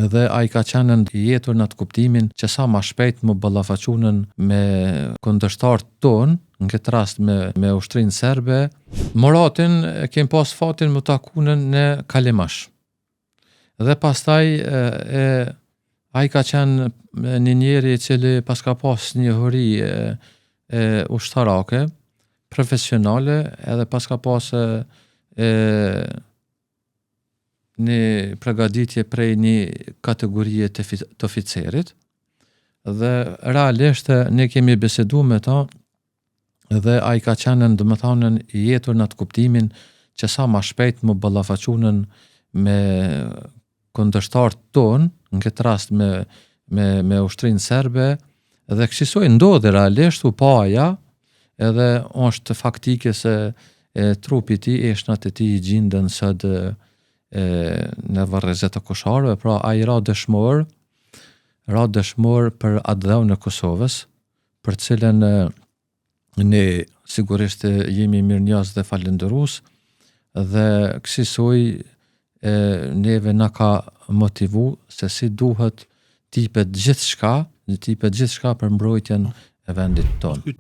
dhe ai ka qenë i jetur në atë kuptimin që sa ma shpejt më ballafaqunën me kundërshtarët tonë, në këtë rast me ushtrinë serbe. Moratin kem pas fatin më takunën në Kalimash. Dhe pastaj ai ka qenë një njeri i cili pas ka pas një hori ushtarake, profesionale, edhe pas ka pas një përgatitje prej një kategorie të oficerit, dhe realisht ne kemi bisedu me ta, dhe ai ka qenë domethënë i jetur në atë kuptimin që sa ma shpejt më ballafaqunën me kundërshtarët tonë, në këtë rast me ushtrinë serbe, dhe kësaj ndodhi realisht u pa aja, edhe është faktike se trupi i tij, eshnat e tij gjenden sot në varrezet e kosharëve, pra ai ra dëshmor për atë dhënë e Kosovës, për cilën ne sigurisht jemi mirënjohës dhe falendërues, dhe kësaj neve na ka motivu se si duhet tipet gjithçka për mbrojtjen e vendit tonë.